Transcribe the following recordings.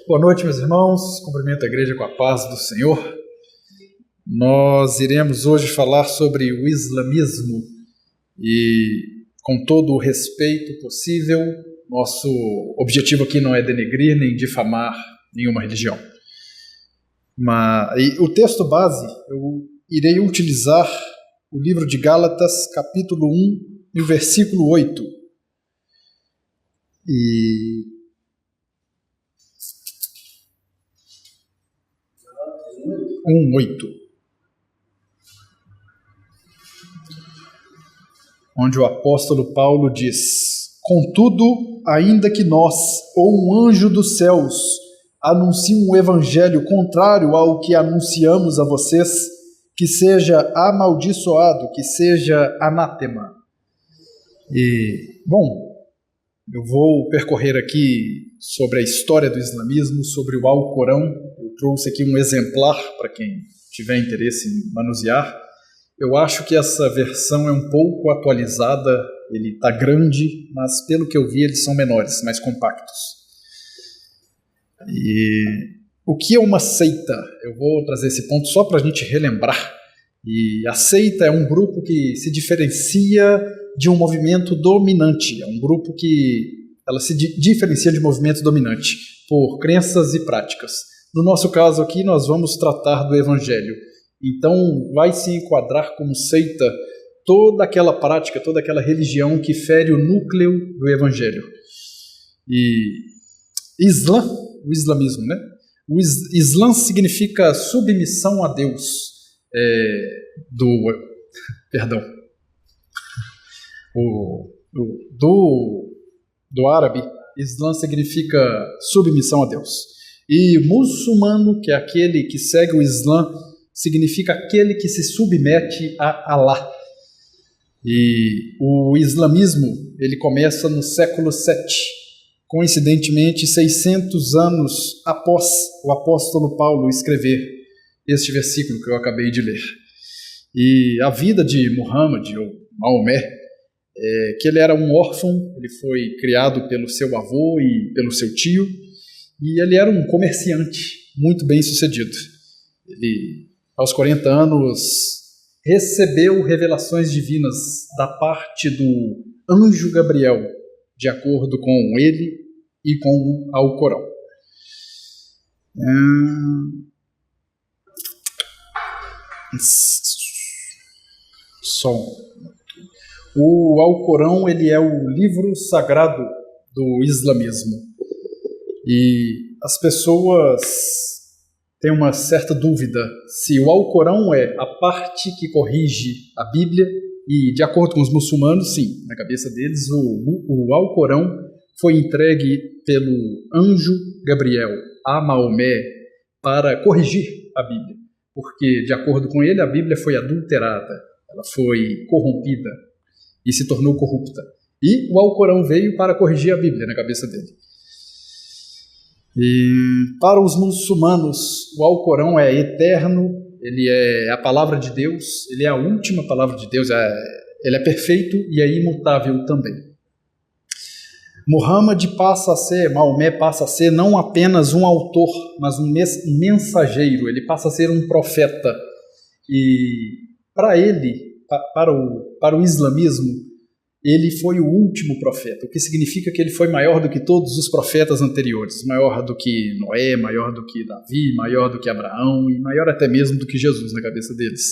Boa noite, meus irmãos. Cumprimento a igreja com a paz do Senhor. Nós iremos hoje falar sobre o islamismo e, com todo o respeito possível, nosso objetivo aqui não é denegrir nem difamar nenhuma religião. Mas o texto base, eu irei utilizar o livro de Gálatas, capítulo 1, e o versículo 8. E 1:8, onde o apóstolo Paulo diz: "Contudo, ainda que nós, ou um anjo dos céus, anuncie um evangelho contrário ao que anunciamos a vocês, que seja amaldiçoado, que seja anátema." E, bom, eu vou percorrer aqui sobre a história do islamismo, sobre o Alcorão. Eu trouxe aqui um exemplar para quem tiver interesse em manusear. Eu acho que essa versão é um pouco atualizada, ele está grande, mas pelo que eu vi eles são menores, mais compactos. E o que é uma seita? Eu vou trazer esse ponto só para a gente relembrar. E a seita é um grupo que se diferencia de um movimento dominante, é um grupo que ela se diferencia de movimento dominante por crenças e práticas. No nosso caso aqui, nós vamos tratar do Evangelho. Então, vai se enquadrar como seita toda aquela prática, toda aquela religião que fere o núcleo do Evangelho. E o islamismo, né? O Islã significa submissão a Deus. Do árabe, Islã significa submissão a Deus. E muçulmano, que é aquele que segue o Islã, significa aquele que se submete a Alá. E o islamismo, ele começa no século VII, coincidentemente 600 anos após o apóstolo Paulo escrever este versículo que eu acabei de ler. E a vida de Muhammad, ou Maomé, que ele era um órfão, ele foi criado pelo seu avô e pelo seu tio, e ele era um comerciante muito bem sucedido. Ele, aos 40 anos, recebeu revelações divinas da parte do anjo Gabriel, de acordo com ele e com o Alcorão. O Alcorão, ele é o livro sagrado do islamismo. E as pessoas têm uma certa dúvida se o Alcorão é a parte que corrige a Bíblia, e de acordo com os muçulmanos, sim, na cabeça deles, o Alcorão foi entregue pelo anjo Gabriel a Maomé para corrigir a Bíblia, porque, de acordo com ele, a Bíblia foi adulterada, ela foi corrompida e se tornou corrupta. E o Alcorão veio para corrigir a Bíblia na cabeça dele. E para os muçulmanos, o Alcorão é eterno, ele é a palavra de Deus, ele é a última palavra de Deus, ele é perfeito e é imutável também. Maomé passa a ser não apenas um autor, mas um mensageiro, ele passa a ser um profeta. E para ele, para o islamismo, ele foi o último profeta, o que significa que ele foi maior do que todos os profetas anteriores, maior do que Noé, maior do que Davi, maior do que Abraão e maior até mesmo do que Jesus na cabeça deles.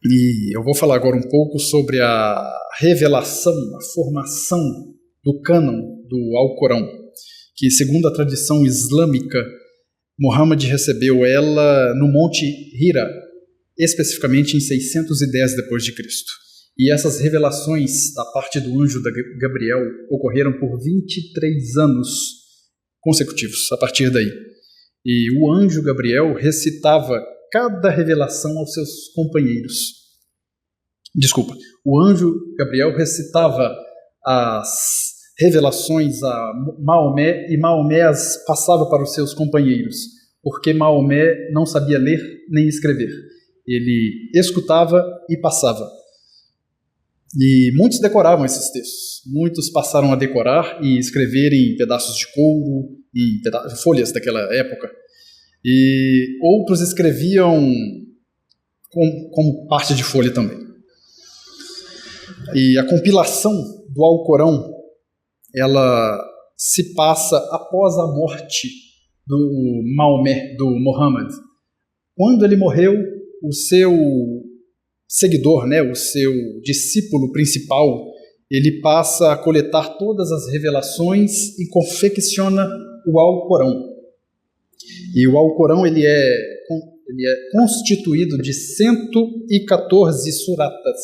E eu vou falar agora um pouco sobre a revelação, a formação do cânon do Alcorão, que, segundo a tradição islâmica, Muhammad recebeu ela no Monte Hira, especificamente em 610 d.C. E essas revelações da parte do anjo Gabriel ocorreram por 23 anos consecutivos, a partir daí. E o anjo Gabriel recitava cada revelação aos seus companheiros. O anjo Gabriel recitava as revelações a Maomé e Maomé as passava para os seus companheiros, porque Maomé não sabia ler nem escrever. Ele escutava e passava. E muitos decoravam esses textos. Muitos passaram a decorar e escrever em pedaços de couro, em folhas daquela época. E outros escreviam como parte de folha também. E a compilação do Alcorão, ela se passa após a morte do Maomé, do Muhammad. Quando ele morreu, o seu seguidor, o seu discípulo principal, ele passa a coletar todas as revelações e confecciona o Alcorão. E o Alcorão ele é constituído de 114 suratas.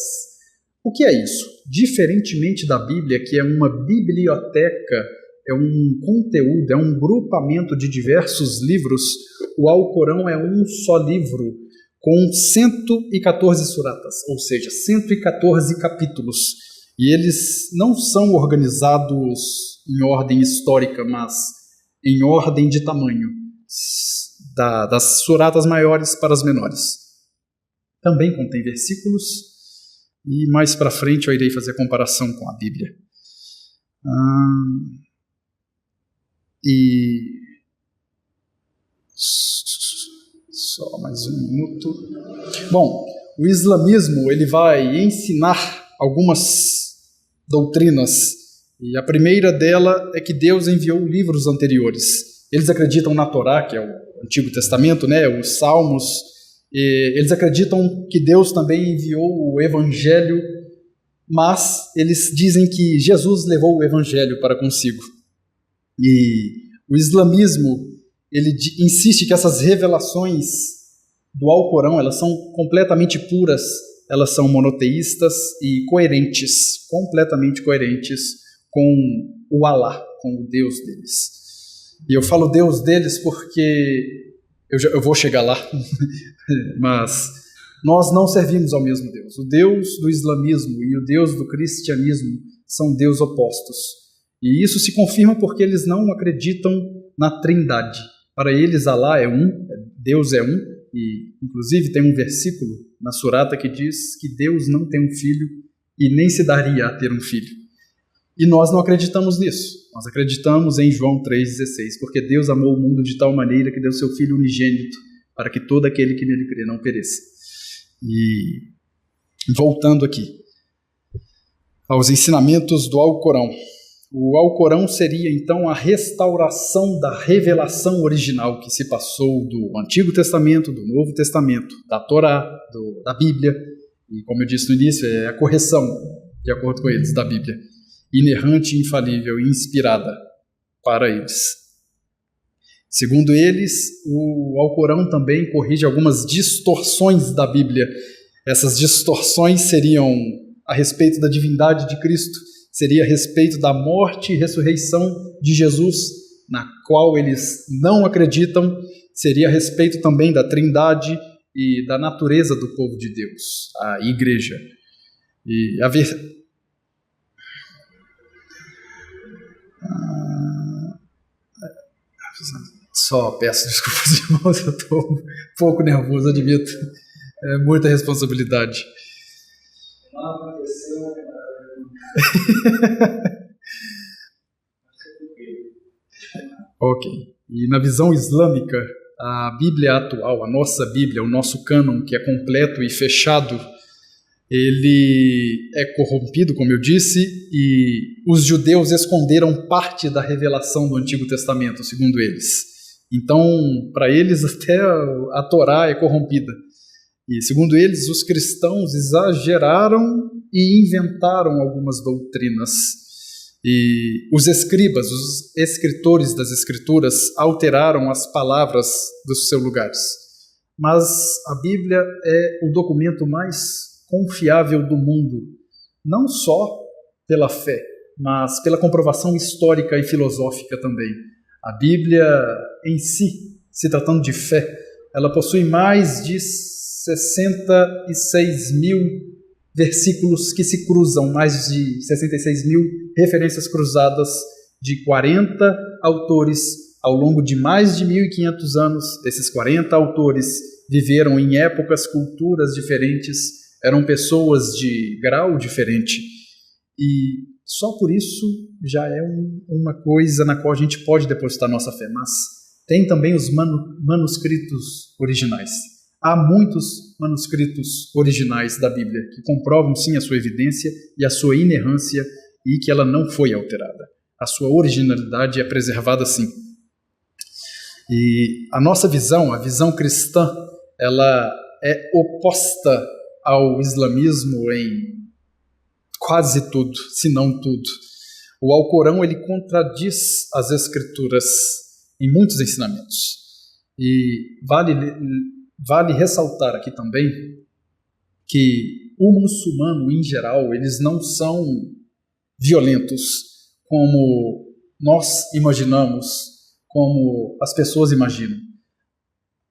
O que é isso? Diferentemente da Bíblia, que é uma biblioteca, é um conteúdo, é um grupamento de diversos livros, o Alcorão é um só livro com 114 suratas, ou seja, 114 capítulos. E eles não são organizados em ordem histórica, mas em ordem de tamanho, das suratas maiores para as menores. Também contém versículos, e mais para frente eu irei fazer a comparação com a Bíblia. Só mais um minuto. Bom, o islamismo ele vai ensinar algumas doutrinas, e a primeira dela é que Deus enviou livros anteriores. Eles acreditam na Torá, que é o Antigo Testamento, os Salmos. Eles acreditam que Deus também enviou o Evangelho, mas eles dizem que Jesus levou o Evangelho para consigo. E o islamismo ele insiste que essas revelações do Alcorão elas são completamente puras, elas são monoteístas e coerentes, completamente coerentes com o Alá, com o Deus deles. E eu falo Deus deles porque eu vou chegar lá, mas nós não servimos ao mesmo Deus. O Deus do islamismo e o Deus do cristianismo são deuses opostos. E isso se confirma porque eles não acreditam na Trindade. Para eles, Alá é um, Deus é um, e inclusive tem um versículo na surata que diz que Deus não tem um filho e nem se daria a ter um filho. E nós não acreditamos nisso. Nós acreditamos em João 3,16, porque Deus amou o mundo de tal maneira que deu seu Filho unigênito, para que todo aquele que nele crê não pereça. E voltando aqui aos ensinamentos do Alcorão. O Alcorão seria então a restauração da revelação original que se passou do Antigo Testamento, do Novo Testamento, da Torá, da Bíblia, e como eu disse no início, é a correção, de acordo com eles, da Bíblia, inerrante, infalível e inspirada para eles. Segundo eles, o Alcorão também corrige algumas distorções da Bíblia. Essas distorções seriam a respeito da divindade de Cristo, seria a respeito da morte e ressurreição de Jesus, na qual eles não acreditam, seria a respeito também da Trindade e da natureza do povo de Deus, a Igreja. E Só peço desculpas, irmãos, eu estou um pouco nervoso, admito. É muita responsabilidade. Não aconteceu. Ok. E na visão islâmica, a Bíblia atual, a nossa Bíblia, o nosso cânon, que é completo e fechado, ele é corrompido, como eu disse, e os judeus esconderam parte da revelação do Antigo Testamento, segundo eles. Então, para eles, até a Torá é corrompida. E, segundo eles, os cristãos exageraram e inventaram algumas doutrinas. E os escribas, os escritores das Escrituras, alteraram as palavras dos seus lugares. Mas a Bíblia é o documento mais confiável do mundo, não só pela fé, mas pela comprovação histórica e filosófica também. A Bíblia em si, se tratando de fé, ela possui mais de 66 mil versículos que se cruzam, mais de 66 mil referências cruzadas de 40 autores ao longo de mais de 1.500 anos. Desses 40 autores viveram em épocas, culturas diferentes, eram pessoas de grau diferente. E só por isso já é uma coisa na qual a gente pode depositar nossa fé. Mas tem também os manuscritos originais. Há muitos manuscritos originais da Bíblia que comprovam sim a sua evidência e a sua inerrância e que ela não foi alterada. A sua originalidade é preservada sim. E a nossa visão, a visão cristã, ela é oposta ao islamismo em quase tudo, se não tudo. O Alcorão, ele contradiz as Escrituras em muitos ensinamentos. E vale ressaltar aqui também que o muçulmano, em geral, eles não são violentos como nós imaginamos, como as pessoas imaginam.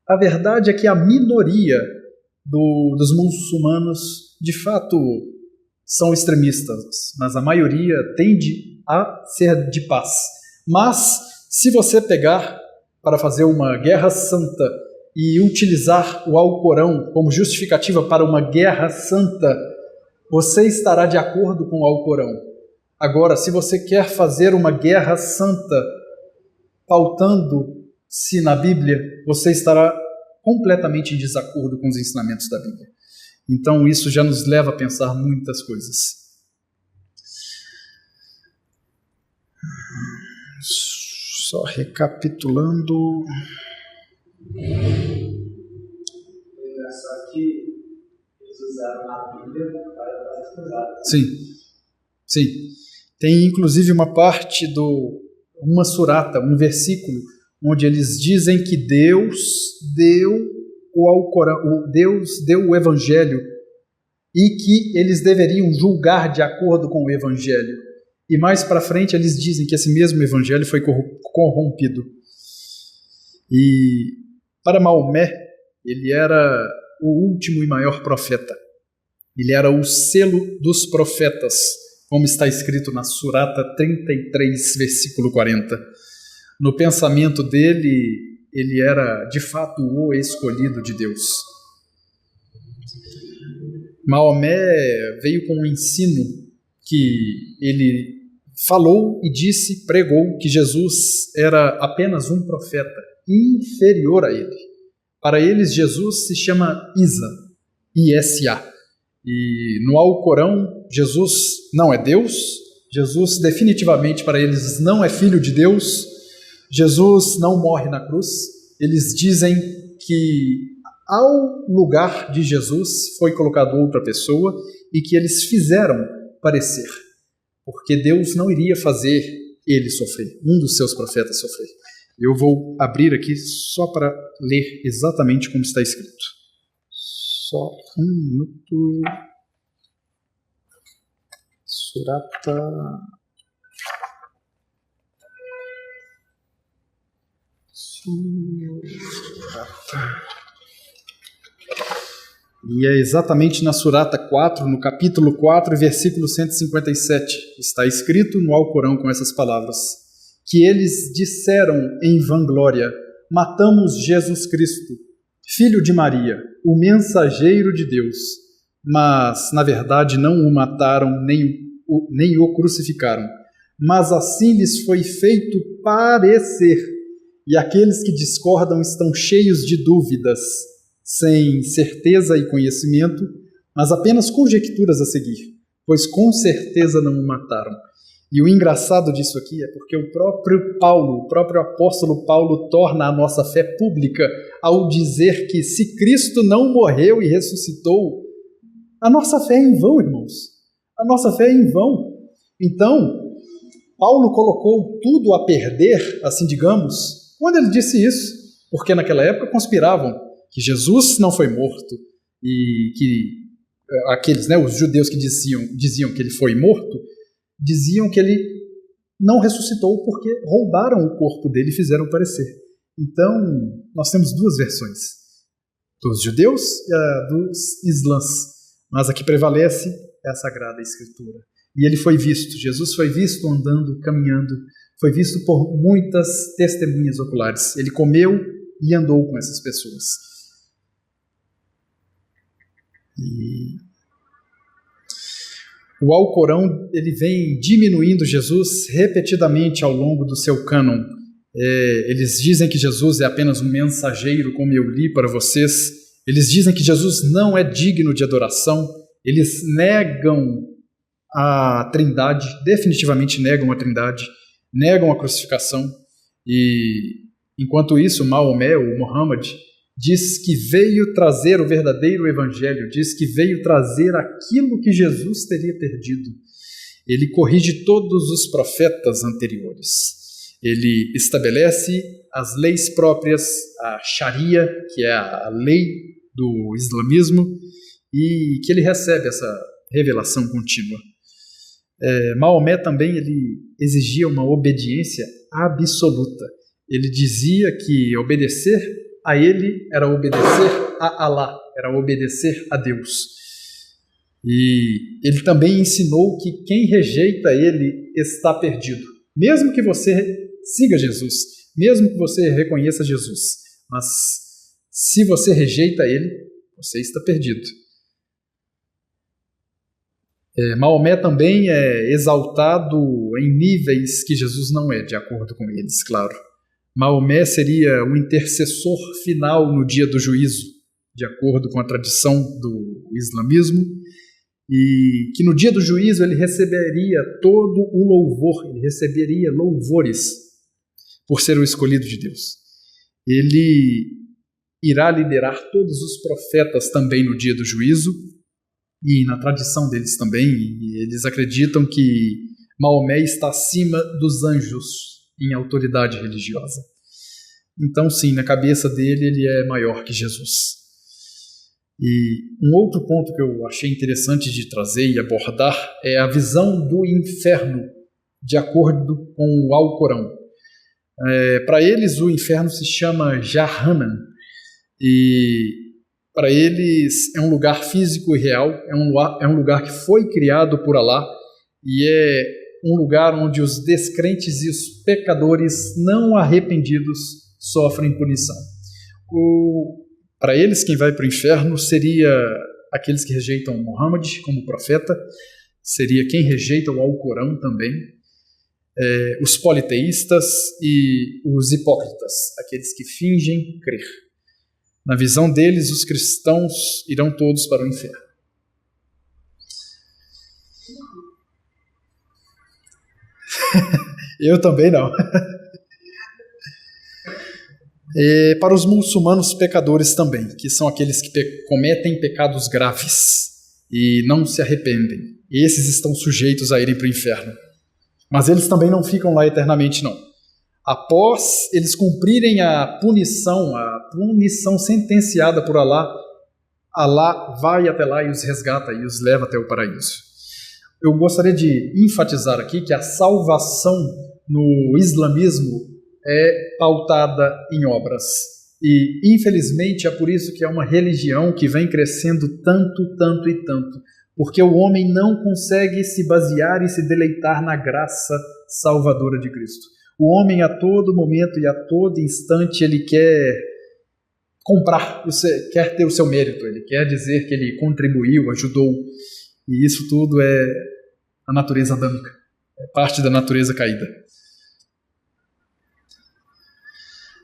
A verdade é que a minoria dos muçulmanos, de fato, são extremistas, mas a maioria tende a ser de paz. Mas, se você pegar para fazer uma guerra santa e utilizar o Alcorão como justificativa para uma guerra santa, você estará de acordo com o Alcorão. Agora, se você quer fazer uma guerra santa pautando-se na Bíblia, você estará completamente em desacordo com os ensinamentos da Bíblia. Então, isso já nos leva a pensar muitas coisas. Só recapitulando. Só que eles usaram a Bíblia para fazer coisas. Sim, sim. Tem inclusive uma parte uma surata, um versículo, onde eles dizem que Deus deu o Alcorão, Deus deu o Evangelho e que eles deveriam julgar de acordo com o Evangelho. E mais para frente eles dizem que esse mesmo Evangelho foi corrompido. E para Maomé, ele era o último e maior profeta. Ele era o selo dos profetas, como está escrito na Surata 33, versículo 40. No pensamento dele, ele era de fato o escolhido de Deus. Maomé veio com um ensino que ele falou e disse, pregou que Jesus era apenas um profeta inferior a ele. Para eles, Jesus se chama Isa, I-S-A. E no Alcorão, Jesus não é Deus, Jesus definitivamente para eles não é filho de Deus, Jesus não morre na cruz. Eles dizem que ao lugar de Jesus foi colocado outra pessoa e que eles fizeram parecer, porque Deus não iria fazer ele sofrer, um dos seus profetas sofrer. Eu vou abrir aqui só para ler exatamente como está escrito. Só um minuto. Surata. E é exatamente na Surata 4, no capítulo 4, versículo 157. Está escrito no Alcorão com essas palavras: que eles disseram em vanglória: matamos Jesus Cristo, filho de Maria, o mensageiro de Deus. Mas, na verdade, não o mataram nem o crucificaram. Mas assim lhes foi feito parecer. E aqueles que discordam estão cheios de dúvidas, sem certeza e conhecimento, mas apenas conjecturas a seguir, pois com certeza não o mataram. E o engraçado disso aqui é porque o próprio apóstolo Paulo torna a nossa fé pública ao dizer que se Cristo não morreu e ressuscitou, a nossa fé é em vão, irmãos. A nossa fé é em vão. Então, Paulo colocou tudo a perder, assim digamos, quando ele disse isso, porque naquela época conspiravam que Jesus não foi morto e que aqueles, os judeus que diziam que ele foi morto, diziam que ele não ressuscitou porque roubaram o corpo dele e fizeram parecer. Então, nós temos duas versões, dos judeus e a dos islãs, mas a que prevalece é a Sagrada Escritura. E ele foi visto, Jesus foi visto andando, caminhando, foi visto por muitas testemunhas oculares. Ele comeu e andou com essas pessoas. E O Alcorão ele vem diminuindo Jesus repetidamente ao longo do seu cânon. Eles dizem que Jesus é apenas um mensageiro, como eu li para vocês. Eles dizem que Jesus não é digno de adoração. Eles negam a Trindade, definitivamente negam a Trindade, negam a crucificação. E enquanto isso, Maomé, ou Muhammad, diz que veio trazer o verdadeiro evangelho, diz que veio trazer aquilo que Jesus teria perdido. Ele corrige todos os profetas anteriores. Ele estabelece as leis próprias, a Sharia, que é a lei do islamismo, e que ele recebe essa revelação contínua. Maomé também ele exigia uma obediência absoluta. Ele dizia que obedecer a ele era obedecer a Allah, era obedecer a Deus. E ele também ensinou que quem rejeita ele está perdido. Mesmo que você siga Jesus, mesmo que você reconheça Jesus, mas se você rejeita ele, você está perdido. Maomé também é exaltado em níveis que Jesus não é, de acordo com eles, claro. Maomé seria o intercessor final no dia do juízo, de acordo com a tradição do islamismo, e que no dia do juízo ele receberia todo o louvor, ele receberia louvores por ser o escolhido de Deus. Ele irá liderar todos os profetas também no dia do juízo, e na tradição deles também, eles acreditam que Maomé está acima dos anjos em autoridade religiosa. Então, sim, na cabeça dele, ele é maior que Jesus. E um outro ponto que eu achei interessante de trazer e abordar é a visão do inferno, de acordo com o Alcorão. Para eles, o inferno se chama Jahannam, e para eles é um lugar físico e real, é um lugar que foi criado por Allah, e é um lugar onde os descrentes e os pecadores não arrependidos sofrem punição. Para eles, quem vai para o inferno seria aqueles que rejeitam Muhammad como profeta, seria quem rejeita o Alcorão também, os politeístas e os hipócritas, aqueles que fingem crer. Na visão deles, os cristãos irão todos para o inferno. Eu também não. Para os muçulmanos, pecadores também, que são aqueles que cometem pecados graves e não se arrependem. Esses estão sujeitos a irem para o inferno. Mas eles também não ficam lá eternamente, não. Após eles cumprirem a punição sentenciada por Allah, Allah vai até lá e os resgata e os leva até o paraíso. Eu gostaria de enfatizar aqui que a salvação no islamismo é pautada em obras. E, infelizmente, é por isso que é uma religião que vem crescendo tanto, tanto e tanto. Porque o homem não consegue se basear e se deleitar na graça salvadora de Cristo. O homem, a todo momento e a todo instante, ele quer quer ter o seu mérito, ele quer dizer que ele contribuiu, ajudou. E isso tudo é a natureza adâmica, é parte da natureza caída.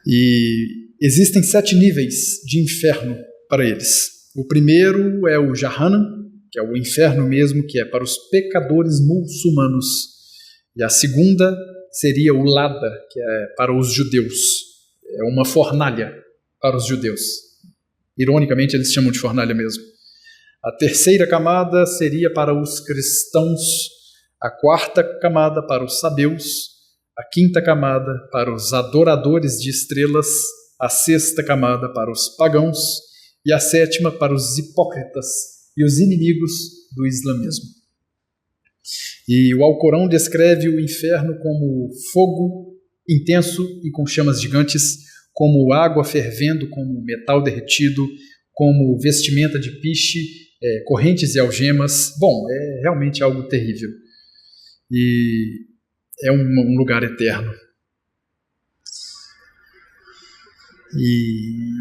E existem 7 níveis de inferno para eles. O primeiro é o Jahannam, que é o inferno mesmo, que é para os pecadores muçulmanos. E a segunda seria o Lada, que é para os judeus. É uma fornalha para os judeus. Ironicamente, eles chamam de fornalha mesmo. A terceira camada seria para os cristãos. A quarta camada para os sabeus. A quinta camada para os adoradores de estrelas. A sexta camada para os pagãos. E a sétima para os hipócritas e os inimigos do islamismo. E o Alcorão descreve o inferno como fogo intenso e com chamas gigantes, como água fervendo, como metal derretido, como vestimenta de piche, correntes e algemas. Bom, é realmente algo terrível. E é um lugar eterno. E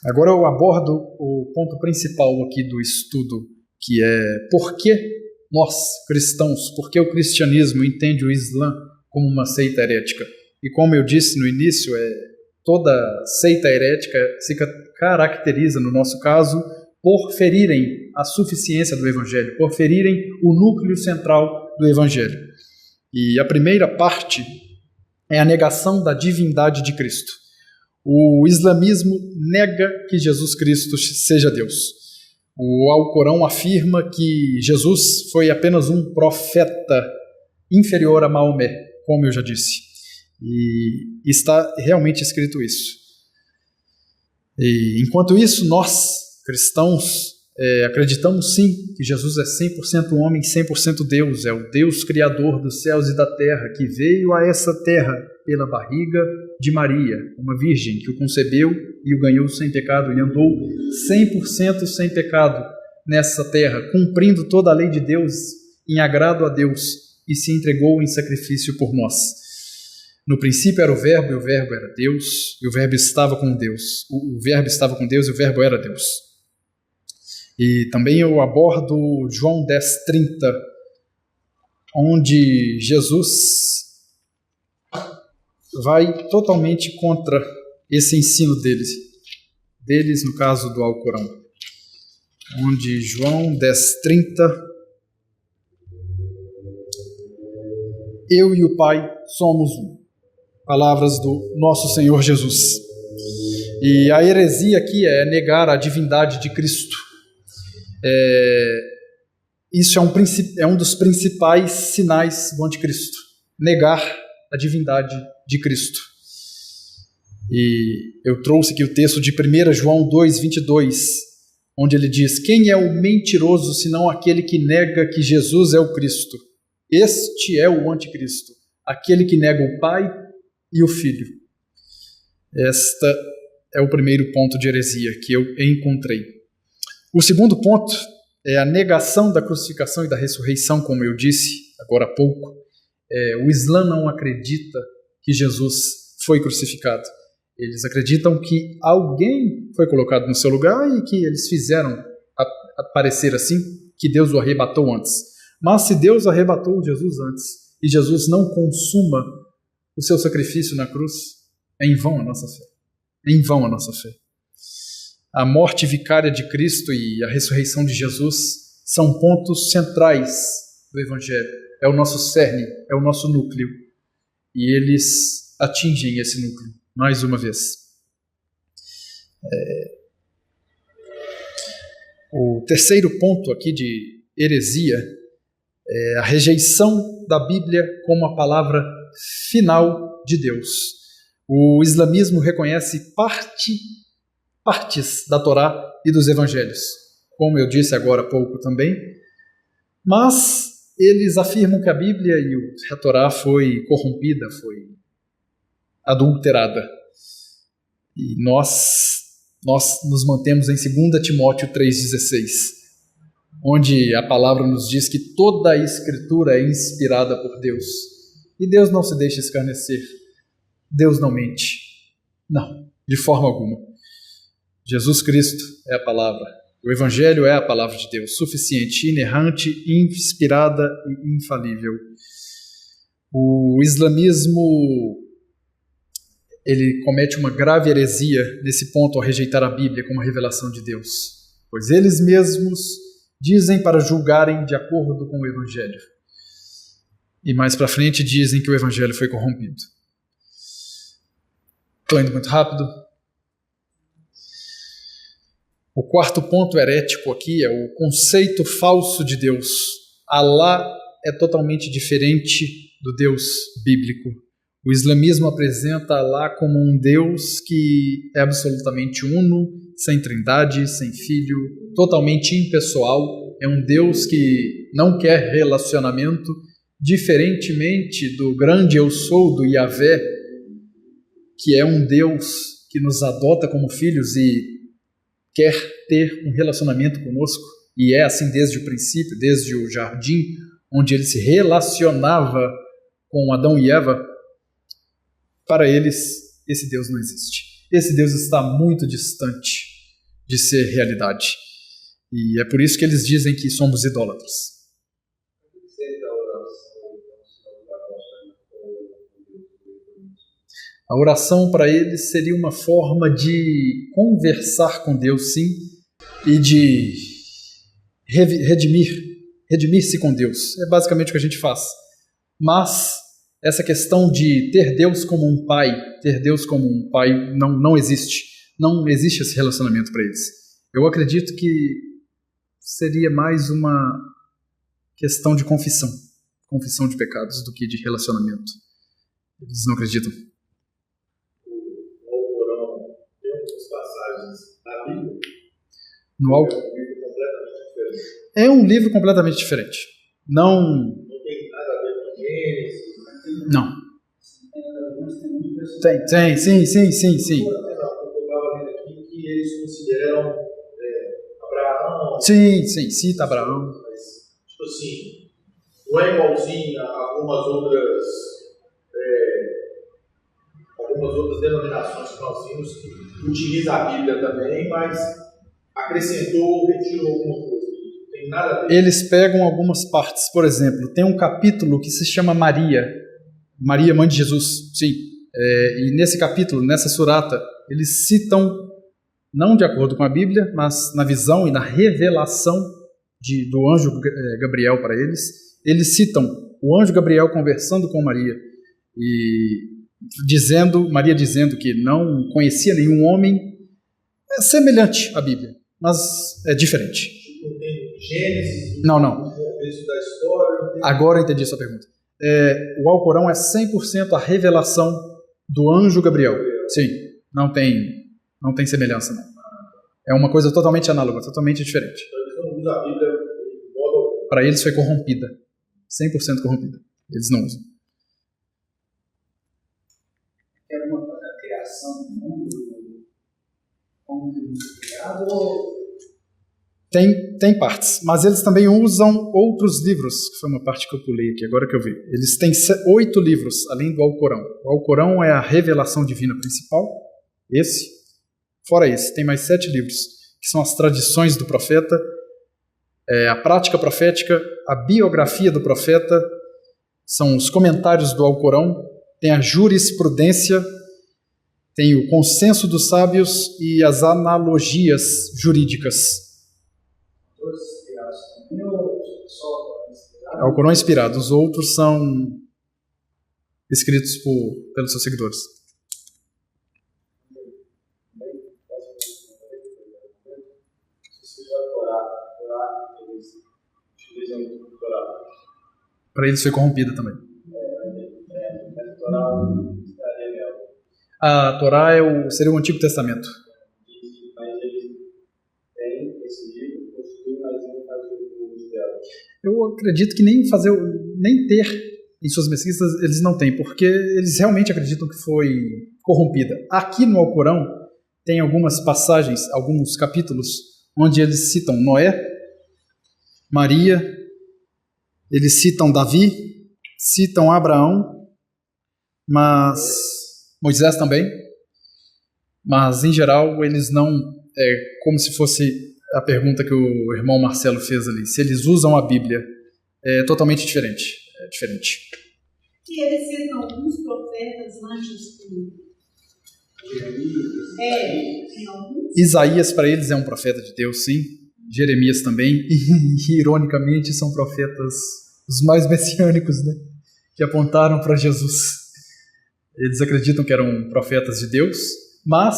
agora eu abordo o ponto principal aqui do estudo que é por que nós, cristãos, por que o cristianismo entende o Islã como uma seita herética. E como eu disse no início, toda seita herética se caracteriza, no nosso caso, por ferirem a suficiência do Evangelho, por ferirem o núcleo central do Evangelho. E a primeira parte é a negação da divindade de Cristo. O islamismo nega que Jesus Cristo seja Deus. O Alcorão afirma que Jesus foi apenas um profeta inferior a Maomé, como eu já disse. E está realmente escrito isso. E, enquanto isso, nós, cristãos, acreditamos sim que Jesus é 100% homem, 100% Deus. É o Deus criador dos céus e da terra, que veio a essa terra pela barriga de Maria, uma virgem que o concebeu e o ganhou sem pecado, e andou 100% sem pecado nessa terra, cumprindo toda a lei de Deus, em agrado a Deus, e se entregou em sacrifício por nós. No princípio era o Verbo, e o Verbo era Deus, e o Verbo estava com Deus. O Verbo estava com Deus, e o Verbo era Deus. E também eu abordo João 10:30, onde Jesus vai totalmente contra esse ensino deles no caso do Alcorão. Onde João 10:30, eu e o Pai somos um. Palavras do nosso Senhor Jesus. E a heresia aqui é negar a divindade de Cristo. Isso é um dos principais sinais do anticristo. Negar a divindade de Cristo. E eu trouxe aqui o texto de 1 João 2:22, onde ele diz: quem é o mentiroso senão aquele que nega que Jesus é o Cristo? Este é o anticristo, aquele que nega o Pai e o Filho. Este é o primeiro ponto de heresia que eu encontrei. O segundo ponto é a negação da crucificação e da ressurreição, como eu disse agora há pouco. O Islã não acredita que Jesus foi crucificado. Eles acreditam que alguém foi colocado no seu lugar e que eles fizeram parecer assim, que Deus o arrebatou antes. Mas se Deus arrebatou Jesus antes e Jesus não consuma o seu sacrifício na cruz, é em vão a nossa fé. É em vão a nossa fé. A morte vicária de Cristo e a ressurreição de Jesus são pontos centrais do Evangelho. É o nosso cerne, é o nosso núcleo. E eles atingem esse núcleo, mais uma vez. O terceiro ponto aqui de heresia é a rejeição da Bíblia como a palavra final de Deus. O islamismo reconhece partes da Torá e dos Evangelhos, como eu disse agora há pouco também, mas eles afirmam que a Bíblia e a Torá foi corrompida, foi adulterada. E nós nos mantemos em 2 Timóteo 3,16, onde a palavra nos diz que toda a Escritura é inspirada por Deus. E Deus não se deixa escarnecer. Deus não mente. Não, de forma alguma. Jesus Cristo é a palavra. O Evangelho é a palavra de Deus, suficiente, inerrante, inspirada e infalível. O islamismo, ele comete uma grave heresia nesse ponto ao rejeitar a Bíblia como a revelação de Deus, pois eles mesmos dizem para julgarem de acordo com o Evangelho. E mais para frente dizem que o Evangelho foi corrompido. Estou indo muito rápido. O quarto ponto herético aqui é o conceito falso de Deus. Alá é totalmente diferente do Deus bíblico. O islamismo apresenta Alá como um Deus que é absolutamente uno, sem trindade, sem filho, totalmente impessoal. É um Deus que não quer relacionamento, diferentemente do grande eu sou, do Yahvé, que é um Deus que nos adota como filhos e quer ter um relacionamento conosco, e é assim desde o princípio, desde o jardim, onde ele se relacionava com Adão e Eva. Para eles, esse Deus não existe. Esse Deus está muito distante de ser realidade. E é por isso que eles dizem que somos idólatras. A oração para eles seria uma forma de conversar com Deus, sim, e de redimir-se com Deus. É basicamente o que a gente faz. Mas essa questão de ter Deus como um pai não existe. Não existe esse relacionamento para eles. Eu acredito que seria mais uma questão de confissão de pecados do que de relacionamento. Eles não acreditam. É um livro completamente diferente. Não tem nada a ver com Gênesis. Não. Tem, sim. Eu estava lendo aqui que eles consideram Abraão. Sim, cita Abraão. Tipo assim, não é igualzinho a algumas outras denominações que nós temos que utilizam a Bíblia também, mas acrescentou ou retirou alguma coisa. Não tem nada a ver. Eles pegam algumas partes. Por exemplo, tem um capítulo que se chama Maria, mãe de Jesus. Sim. E nesse capítulo, nessa surata, eles citam, não de acordo com a Bíblia, mas na visão e na revelação do anjo Gabriel para eles, eles citam o anjo Gabriel conversando com Maria e Maria dizendo que não conhecia nenhum homem. É semelhante à Bíblia, mas é diferente. Não tem Gênesis? Não. Começo da história? Agora eu entendi a sua pergunta. O Alcorão é 100% a revelação do anjo Gabriel. Sim, não tem semelhança, não. É uma coisa totalmente análoga, totalmente diferente. Então eles não usam a Bíblia de modo... Para eles foi corrompida. 100% corrompida. Eles não usam. É uma criação do mundo como criado ou... Tem partes, mas eles também usam outros livros, que foi uma parte que eu pulei aqui, agora que eu vi. Eles têm 8 livros, além do Alcorão. O Alcorão é a revelação divina principal, fora esse, tem mais 7 livros, que são as tradições do profeta, a prática profética, a biografia do profeta, são os comentários do Alcorão, tem a jurisprudência, tem o consenso dos sábios e as analogias jurídicas. O Alcorão é inspirado, os outros são escritos pelos seus seguidores. Para eles foi corrompida também. A Torá seria o Antigo Testamento. Eu acredito que nem ter em suas mesquitas eles não têm, porque eles realmente acreditam que foi corrompida. Aqui no Alcorão tem algumas passagens, alguns capítulos, onde eles citam Noé, Maria, eles citam Davi, citam Abraão, mas Moisés também, mas em geral eles não, como se fosse a pergunta que o irmão Marcelo fez ali, se eles usam a Bíblia, é totalmente diferente. É diferente. E eles citam alguns profetas antes tem alguns? Isaías para eles é um profeta de Deus, sim. Jeremias também. E, ironicamente, são profetas os mais messiânicos, né? Que apontaram para Jesus. Eles acreditam que eram profetas de Deus, mas,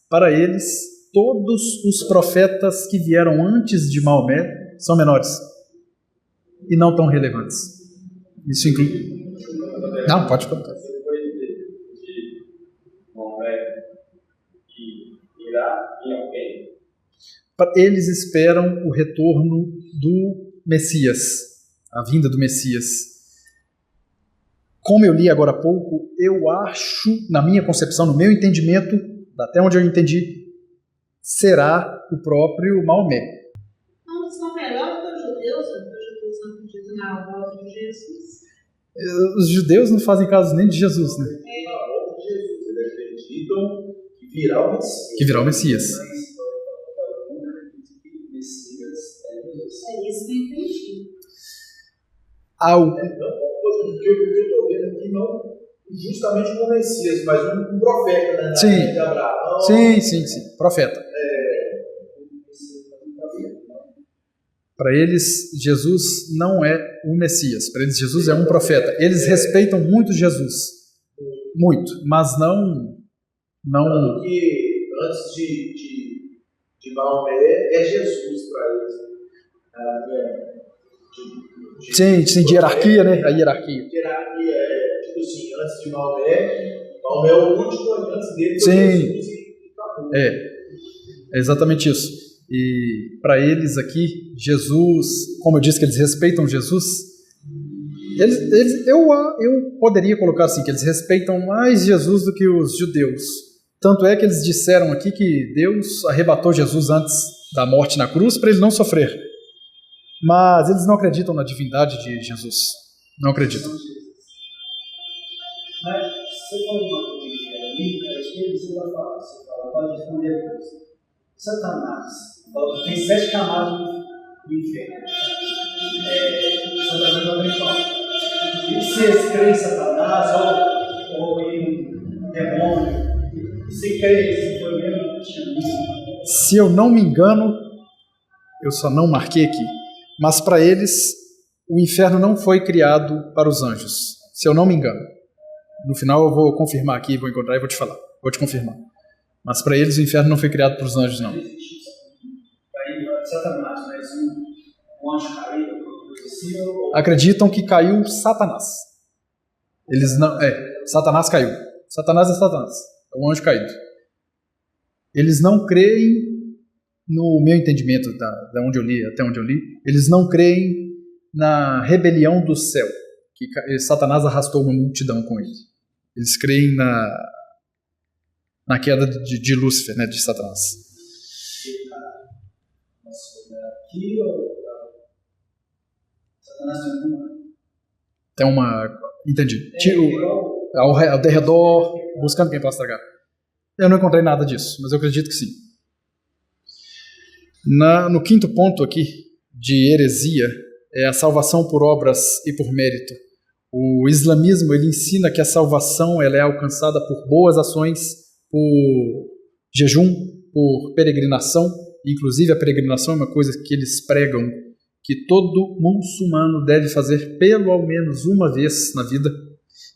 para eles, todos os profetas que vieram antes de Maomé são menores e não tão relevantes. Isso inclui... Não, pode perguntar. Depois de Maomé e irá em alguém? Eles esperam o retorno do Messias, a vinda do Messias. Como eu li agora há pouco, eu acho, na minha concepção, no meu entendimento, até onde eu entendi, será o próprio Maomé. Não, eles são melhores que os judeus, porque os judeus não acreditam na volta de Jesus. Os judeus não fazem caso nem de Jesus, né? Na volta de Jesus, eles acreditam que virá o Messias. Que virá o Messias. ao... Não uma coisa do que eu estou vendo aqui, não justamente um Messias, mas um profeta, né? Sim. De Abraão. Sim, profeta. Para eles, Jesus não é um Messias. Para eles, Jesus é um profeta. Eles respeitam muito Jesus. Muito. Mas não... Tanto que antes de Maomé é Jesus para eles. Sim, de hierarquia, né? A hierarquia. Hierarquia é, tipo assim, antes de Maomé é o último, antes dele foi Jesus e acabou. É exatamente isso. E para eles aqui, Jesus, como eu disse que eles respeitam Jesus, eu poderia colocar assim, que eles respeitam mais Jesus do que os judeus. Tanto é que eles disseram aqui que Deus arrebatou Jesus antes da morte na cruz para ele não sofrer. Mas eles não acreditam na divindade de Jesus. Não acreditam. Mas você falou uma coisa ali, acho que você vai falar, pode responder depois. Satanás, tem 7 camadas do inferno. Satanás não tem fala. E você crê em Satanás ou em um demônio? Você crê se foi mesmo que tinha? Se eu não me engano, eu só não marquei aqui, mas para eles o inferno não foi criado para os anjos, se eu não me engano. No final eu vou confirmar aqui, vou encontrar e vou te falar, vou te confirmar. Mas para eles o inferno não foi criado para os anjos, não. Satanás, mas um anjo caído, assim, acreditam que caiu Satanás. Eles não... Satanás caiu. Satanás é Satanás. É um anjo caído. Eles não creem, no meu entendimento, até onde eu li, eles não creem na rebelião do céu, que Satanás arrastou uma multidão com ele. Eles creem na queda de Lúcifer, né, de Satanás. Aqui ou Satanás tem uma... Entendi. Ao derredor, buscando quem possa estragar. Eu não encontrei nada disso, mas eu acredito que sim. No quinto ponto aqui, de heresia, é a salvação por obras e por mérito. O islamismo, ele ensina que a salvação ela é alcançada por boas ações, por jejum, por peregrinação. Inclusive a peregrinação é uma coisa que eles pregam que todo muçulmano deve fazer pelo menos uma vez na vida.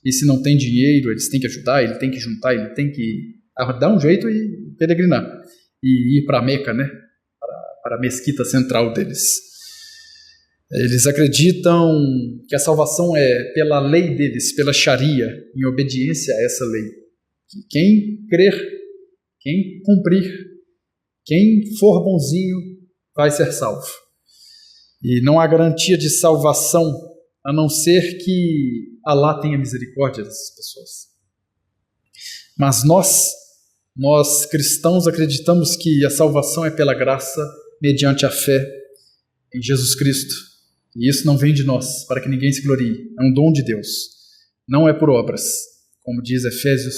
E se não tem dinheiro, eles têm que ajudar, ele tem que juntar, ele tem que dar um jeito e peregrinar. E ir para Meca, né? Para a mesquita central deles. Eles acreditam que a salvação é pela lei deles, pela Sharia, em obediência a essa lei. Que quem crer, quem cumprir, quem for bonzinho, vai ser salvo. E não há garantia de salvação, a não ser que Allah tenha misericórdia dessas pessoas. Mas nós cristãos acreditamos que a salvação é pela graça, mediante a fé em Jesus Cristo. E isso não vem de nós, para que ninguém se glorie. É um dom de Deus. Não é por obras, como diz Efésios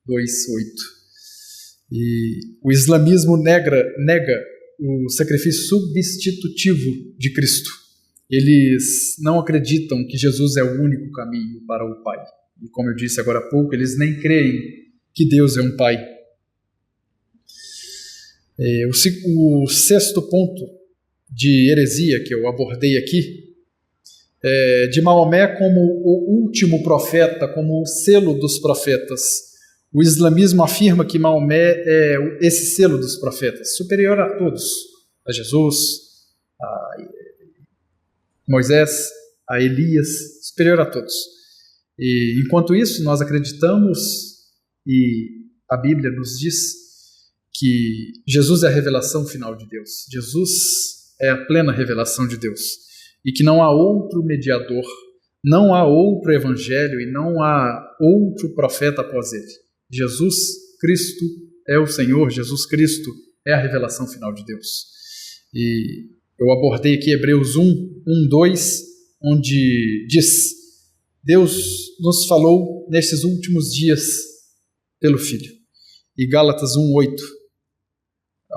2:8. E o islamismo nega o sacrifício substitutivo de Cristo. Eles não acreditam que Jesus é o único caminho para o Pai. E como eu disse agora há pouco, eles nem creem que Deus é um Pai. O sexto ponto de heresia que eu abordei aqui é de Maomé como o último profeta, como o selo dos profetas. O islamismo afirma que Maomé é esse selo dos profetas, superior a todos, a Jesus, a Moisés, a Elias, superior a todos. E enquanto isso, nós acreditamos, e a Bíblia nos diz, que Jesus é a revelação final de Deus. Jesus é a plena revelação de Deus. E que não há outro mediador, não há outro evangelho e não há outro profeta após ele. Jesus Cristo é o Senhor, Jesus Cristo é a revelação final de Deus. E eu abordei aqui Hebreus 1:2, onde diz: Deus nos falou nesses últimos dias pelo Filho. E Gálatas 1:8,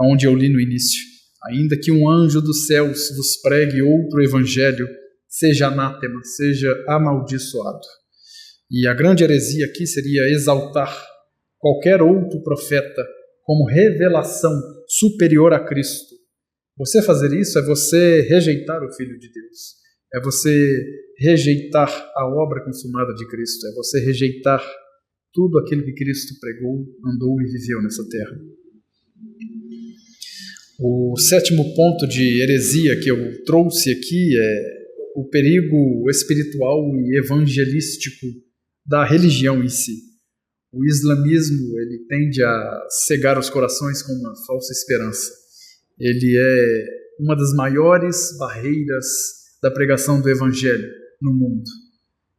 onde eu li no início: ainda que um anjo dos céus vos pregue outro evangelho, seja anátema, seja amaldiçoado. E a grande heresia aqui seria exaltar qualquer outro profeta como revelação superior a Cristo. Você fazer isso é você rejeitar o Filho de Deus, é você rejeitar a obra consumada de Cristo, é você rejeitar tudo aquilo que Cristo pregou, andou e viveu nessa terra. O sétimo ponto de heresia que eu trouxe aqui é o perigo espiritual e evangelístico da religião em si. O islamismo, ele tende a cegar os corações com uma falsa esperança. Ele é uma das maiores barreiras da pregação do evangelho no mundo.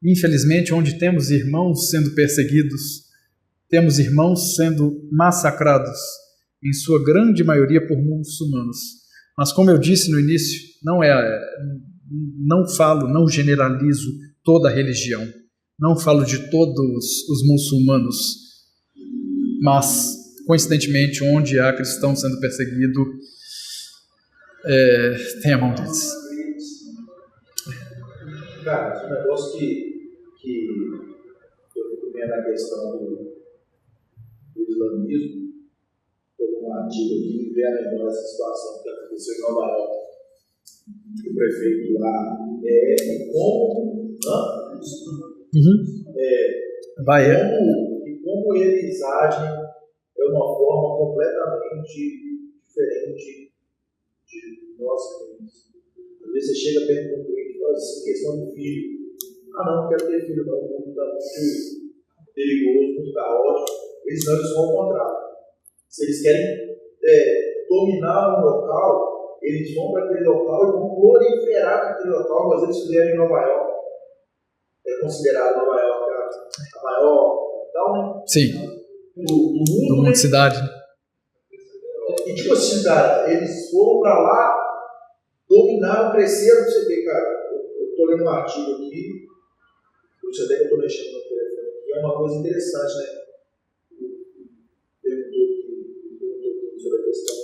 Infelizmente, onde temos irmãos sendo perseguidos, temos irmãos sendo massacrados, em sua grande maioria por muçulmanos. Mas como eu disse no início, não generalizo toda a religião, não falo de todos os muçulmanos, mas, coincidentemente, onde há cristão sendo perseguido, tem a mão deles. Cara, esse negócio que eu fico vendo a questão do islamismo, um artigo aqui que vê a lembrar essa situação que aconteceu em Nova York. O prefeito lá como eles agem é uma forma completamente diferente de nós crentes. Às vezes você chega perto de um crente e fala assim, questão do filho. Não quero ter filho, não, o mundo está muito perigoso, muito caótico. Eles vão ao contrário. Se eles querem dominar um local, eles vão para aquele local e vão proliferar aquele local, mas eles fizeram em Nova York. É considerado Nova York a maior capital, né? Sim. Do mundo, né? Cidade. E tipo assim, cara, eles foram para lá, dominaram, cresceram, pra você ver, cara. Eu tô lendo um artigo aqui, por isso até que eu tô mexendo no telefone aqui, é uma coisa interessante, né? Sobre a questão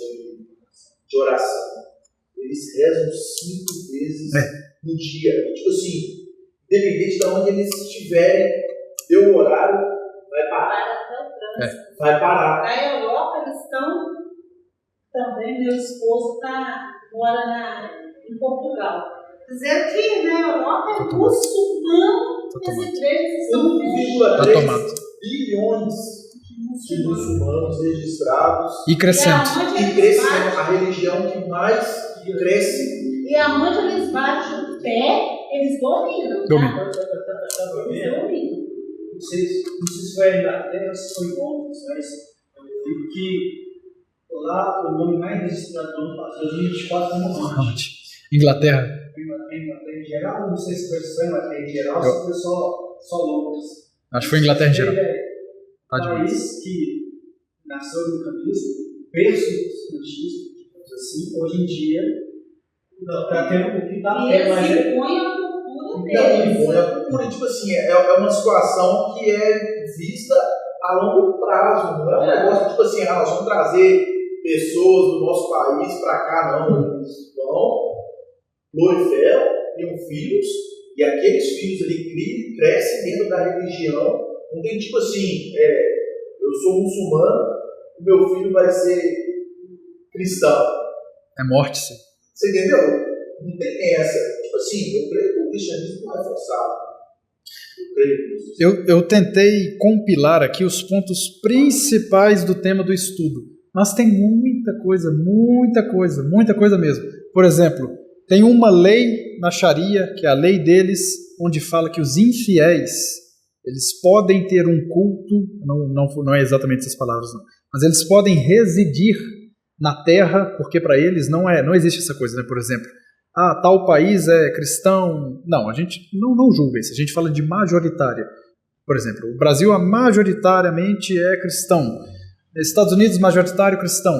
de oração. Eles rezam 5 vezes no dia. E, tipo assim, independente de onde eles estiverem, deu o horário, vai parar. Vai parar. Na Europa, eles estão também, meu esposo mora em Portugal. Dizendo que na Europa é muçulmano, as igrejas estão 1,3 bilhões de muçulmanos registrados e crescendo. A religião que mais cresce. E aonde eles batem o pé, eles dominam. Eles dominam. Não sei se foi a Inglaterra ou se foi outros, mas eu vi que lá o nome mais registrado do ano passado, 2024, é Mohammed. Inglaterra. Inglaterra em geral, não sei se foi só Inglaterra em geral, ou se foi só Londres. Acho que foi Inglaterra em geral. Um país que nasceu no caminho, berço do cristianismo, assim, hoje em dia, está tendo o que está tendo mais. Ele impõe a cultura deles. Ele impõe a cultura, tipo assim, é uma situação que é vista a longo prazo, não é um negócio tipo assim, nós vamos trazer pessoas do nosso país para cá, não. Eles vão, proliferam, tenham filhos, e aqueles filhos ali crescem dentro da religião. Não tem tipo assim, eu sou muçulmano, o meu filho vai ser cristão. É morte, sim. Você entendeu? Não tem essa. Tipo assim, eu creio que o cristianismo não é forçado. Eu creio nisso. Eu tentei compilar aqui os pontos principais do tema do estudo, mas tem muita coisa mesmo. Por exemplo, tem uma lei na Sharia, que é a lei deles, onde fala que os infiéis eles podem ter um culto, não é exatamente essas palavras, não, mas eles podem residir na terra, porque para eles não existe essa coisa, né? Por exemplo, tal país é cristão. Não, a gente não julga isso, a gente fala de majoritária. Por exemplo, o Brasil majoritariamente é cristão, Estados Unidos majoritário cristão,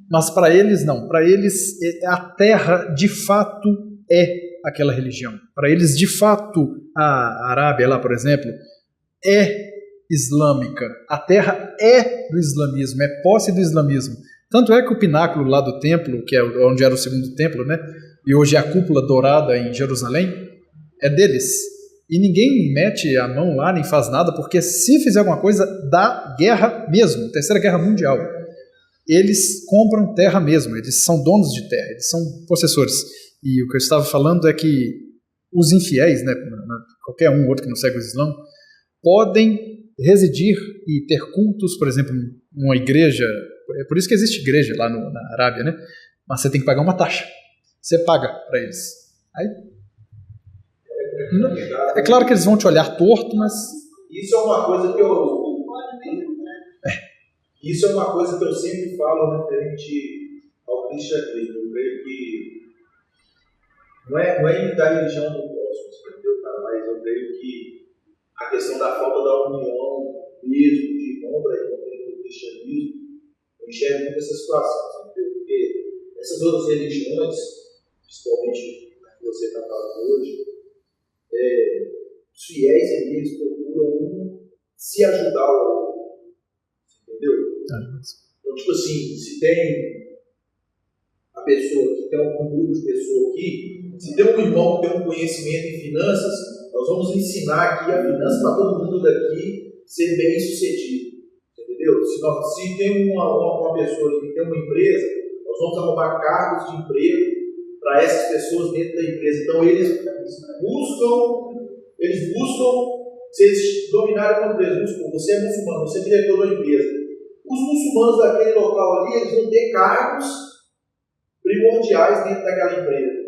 mas para eles não, para eles a terra de fato é aquela religião. Para eles de fato a Arábia lá, por exemplo, é islâmica, a terra é do islamismo, é posse do islamismo. Tanto é que o pináculo lá do templo, que é onde era o segundo templo, né, e hoje é a cúpula dourada em Jerusalém, é deles. E ninguém mete a mão lá, nem faz nada, porque se fizer alguma coisa, dá guerra mesmo, Terceira Guerra Mundial. Eles compram terra mesmo, eles são donos de terra, eles são possessores. E o que eu estava falando é que os infiéis, né, qualquer um outro que não segue o Islã, podem residir e ter cultos, por exemplo, numa igreja. É por isso que existe igreja lá na Arábia, né? Mas você tem que pagar uma taxa. Você paga para eles. Aí, é claro que eles vão te olhar torto, mas... Isso é uma coisa que Isso é uma coisa que eu sempre falo referente ao cristianismo. Eu creio que não é imitar a religião do próximo, entendeu, cara? Mas eu creio que a questão da falta da união mesmo, de irmão para irmão dentro do cristianismo, eu enxergo muito essa situação, entendeu? Porque essas outras religiões, principalmente a que você está falando hoje, os fiéis eles procuram se ajudar ao outro, entendeu? Então, tipo assim, se tem a pessoa que tem um grupo de pessoas aqui, se tem um irmão que tem um conhecimento em finanças, nós vamos ensinar aqui a finança para todo mundo daqui ser bem sucedido, entendeu? Se tem uma pessoa que tem uma empresa, nós vamos arrumar cargos de emprego para essas pessoas dentro da empresa. Então eles buscam, se eles dominarem uma empresa, você é muçulmano, você é diretor da empresa, os muçulmanos daquele local ali, eles vão ter cargos primordiais dentro daquela empresa.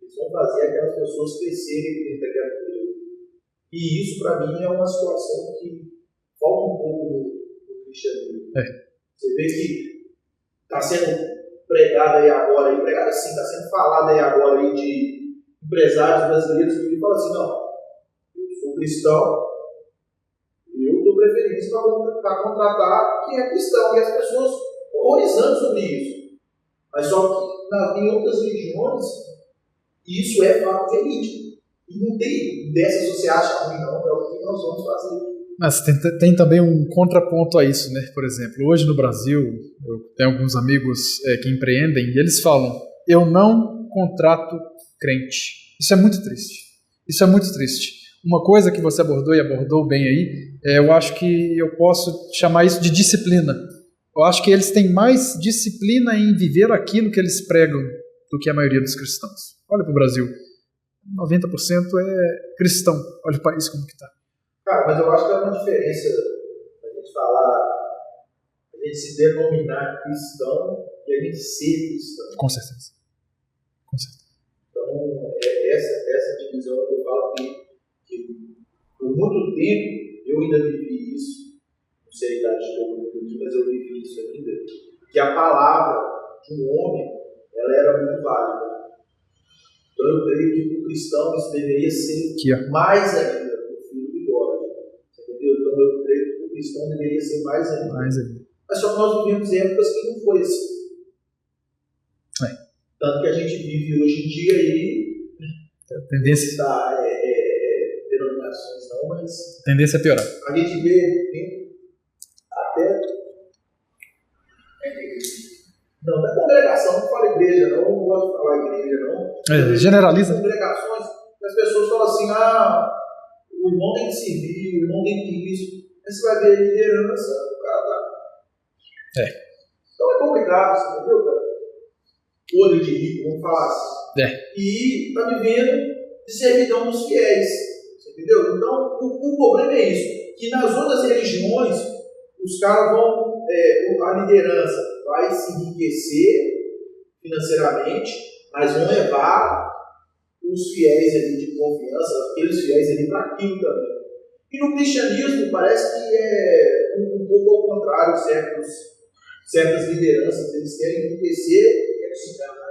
Eles vão fazer aquelas pessoas crescerem dentro daquela empresa. E isso, para mim, é uma situação que falta um pouco no cristianismo. Você vê que está sendo pregado aí agora, pregado assim, está sendo falado aí agora aí de empresários brasileiros que falam assim, não, eu sou cristão, eu dou preferência para contratar quem é cristão, e as pessoas horrorizando sobre isso. Mas só que em outras religiões, isso é fato verídico. E não tem dessa você acha ruim, não, é o que nós vamos fazer. Mas tem também um contraponto a isso, né? Por exemplo, hoje no Brasil, eu tenho alguns amigos que empreendem e eles falam, eu não contrato crente. Isso é muito triste. Isso é muito triste. Uma coisa que você abordou e abordou bem aí, eu acho que eu posso chamar isso de disciplina. Eu acho que eles têm mais disciplina em viver aquilo que eles pregam do que a maioria dos cristãos. Olha para o Brasil, 90% é cristão. Olha o país como que está. Cara, mas eu acho que há uma diferença a gente falar, a gente se denominar cristão e a gente ser cristão. Com certeza. Com certeza. Então, essa divisão que eu falo que por muito tempo eu ainda vivi isso. Não sei a idade de todo mundo aqui, mas eu vivi isso ainda. Que a palavra de um homem, ela era muito válida. Então eu creio que para o cristão isso deveria ser mais ainda. Então eu creio que o cristão deveria ser mais ainda. Mas só que nós vivemos épocas que não foi assim. Tanto que a gente vive hoje em dia aí, a tendência está denominações não, mas a tendência é piorar. A gente vê até não é congregação, não fala igreja, não gosto de falar igreja, não. Generaliza. Congregações, as pessoas falam assim, o irmão tem que servir, o irmão tem que isso. Aí você vai ver a liderança, o cara tá. Então é complicado, você entendeu, cara? Podre de rico, vamos falar assim. E está vivendo de servidão dos fiéis, você entendeu? Então o problema é isso, que nas outras religiões, os caras vão, a liderança vai se enriquecer financeiramente, mas vão levar os fiéis ali de confiança, aqueles fiéis ali para aquilo também. E no cristianismo parece que é um pouco ao contrário, certas lideranças, eles querem enriquecer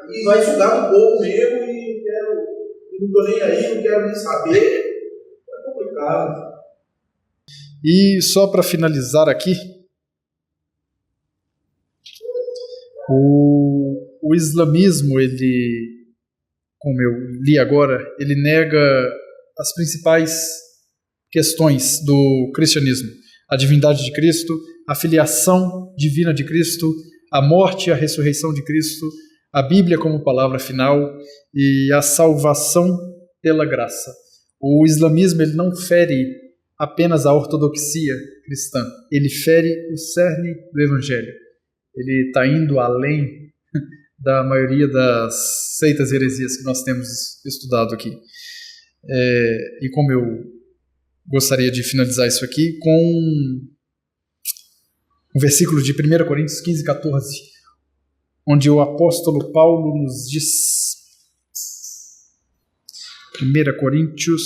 e vai sugar do povo mesmo e não estou nem aí, não quero nem saber. É complicado. E só para finalizar aqui, o islamismo, ele, como eu li agora, ele nega as principais questões do cristianismo. A divindade de Cristo, a filiação divina de Cristo, a morte e a ressurreição de Cristo, a Bíblia como palavra final e a salvação pela graça. O islamismo ele não fere apenas a ortodoxia cristã, ele fere o cerne do evangelho. Ele está indo além da maioria das seitas e heresias que nós temos estudado aqui. E como eu gostaria de finalizar isso aqui com um versículo de 1 Coríntios 15, 14, onde o apóstolo Paulo nos diz, 1 Coríntios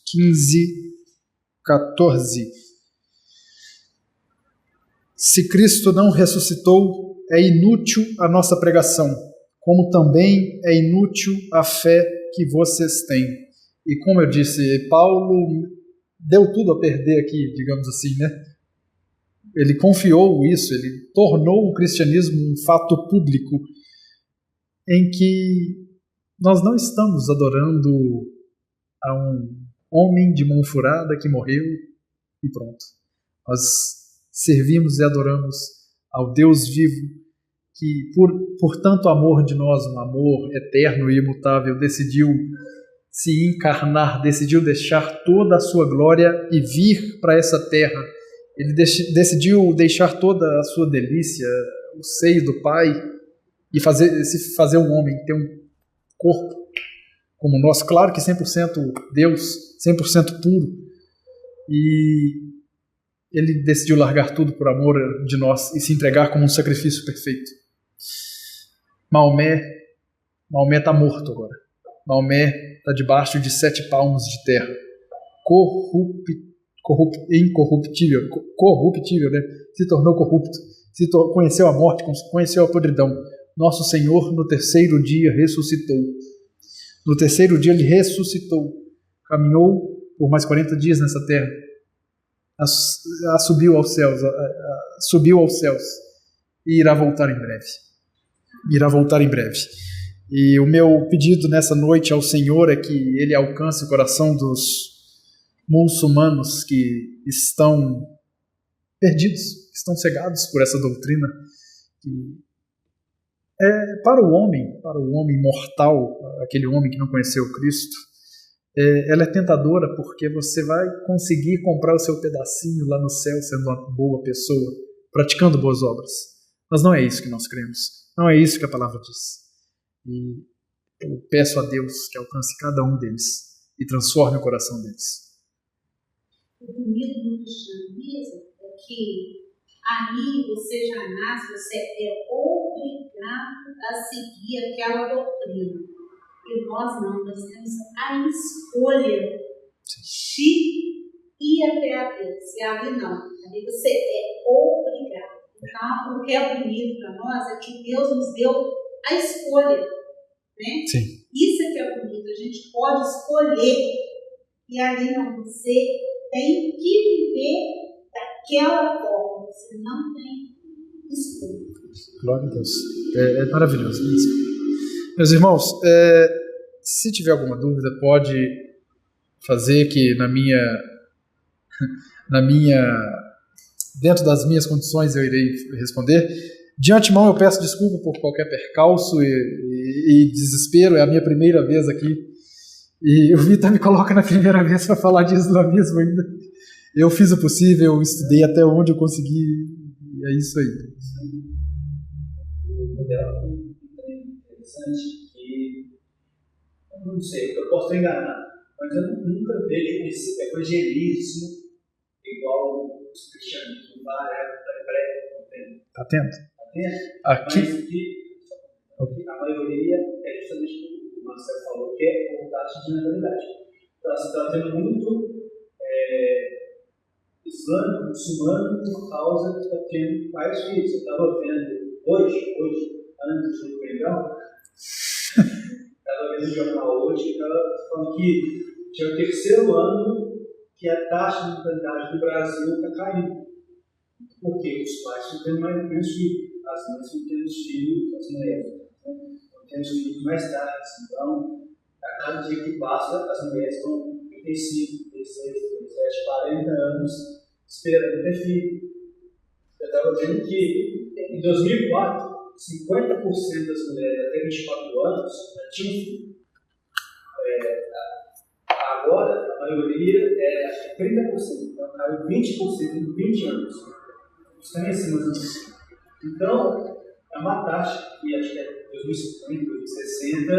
15, 14: se Cristo não ressuscitou, é inútil a nossa pregação, como também é inútil a fé que vocês têm. E como eu disse, Paulo deu tudo a perder aqui, digamos assim, né? Ele confiou isso, ele tornou o cristianismo um fato público em que nós não estamos adorando a um homem de mão furada que morreu e pronto. Nós servimos e adoramos ao Deus vivo que, por tanto amor de nós, um amor eterno e imutável, decidiu se encarnar, decidiu deixar toda a sua glória e vir para essa terra. Ele decidiu deixar toda a sua delícia, o seio do Pai, e fazer um homem, ter um corpo como o nosso, claro que 100% Deus, 100% puro, e ele decidiu largar tudo por amor de nós e se entregar como um sacrifício perfeito. Maomé está morto agora. Maomé está debaixo de 7 palmos de terra, corruptível, né? Se tornou corrupto, conheceu a morte, conheceu a podridão. Nosso Senhor no 3º dia ressuscitou. No 3º dia ele ressuscitou, caminhou por mais 40 dias nessa terra, subiu aos céus e irá voltar em breve. E o meu pedido nessa noite ao Senhor é que Ele alcance o coração dos muçulmanos que estão perdidos, que estão cegados por essa doutrina. Para o homem mortal, aquele homem que não conheceu Cristo, ela é tentadora porque você vai conseguir comprar o seu pedacinho lá no céu sendo uma boa pessoa, praticando boas obras. Mas não é isso que nós cremos, não é isso que a palavra diz. E eu peço a Deus que alcance cada um deles e transforme o coração deles. O bonito do cristianismo é que ali você já nasce, você é obrigado a seguir aquela doutrina. E nós não, nós temos a escolha de ir até a Deus. E ali não, ali você é obrigado. Então, o que é bonito para nós é que Deus nos deu a escolha, né? Sim. Isso é que é bonito, a gente pode escolher. E ali não, você tem que viver daquela forma, você não tem escolha. Glória a Deus. É maravilhoso mesmo. Meus irmãos, se tiver alguma dúvida, pode fazer que dentro das minhas condições eu irei responder. De antemão eu peço desculpa por qualquer percalço e desespero, é a minha primeira vez aqui. E o Vitor me coloca na primeira vez para falar de islamismo ainda. Eu fiz o possível, eu estudei até onde eu consegui, e é isso aí. O modelo é interessante que, eu não sei, eu posso enganar, mas eu nunca vejo esse evangelismo igual os cristianismo da época hebreia. Está tendo? Está tendo? Aqui. Mas a maioria é justamente o que o Marcelo falou, que é vontade de natalidade. Então, você está tendo muito islâmico, muçulmano, por causa que está tendo vários filhos. Eu estava vendo hoje, antes do pregão, estava vendo o jornal hoje, que estava falando que tinha o 3º ano que a taxa de natalidade do Brasil está caindo. Por quê? Os pais estão tendo menos filhos, as mães estão tendo os filhos, as mulheres estão tendo os filhos mais tarde. Então, a cada dia que passa, as mulheres estão 35, 36, 37, 40 anos esperando ter filho. Eu estava vendo que em 2004, 50% das mulheres até 24 anos já tinham filho. Agora, a maioria acho que é 30%, então caiu 20% em 20 anos. Estão em cima dos. Então, é uma taxa que acho que é 2050, 2060,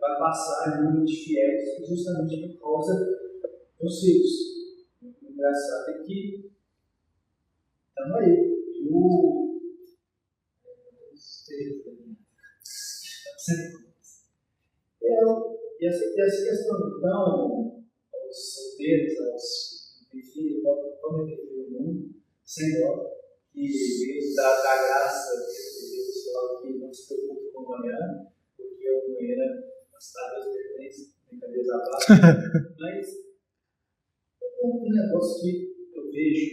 vai passar o número de fiéis justamente por causa dos filhos. O engraçado é que estamos aí. E essa questão, então, aos solteiros, aos que têm filho, podem ter filho no mundo, sem dó, que Deus dá graça, Deus fala que não se preocupe com o amanhã, porque o amanhã está Deus pertence, brincadeiras à parte. Mas um negócio que eu vejo,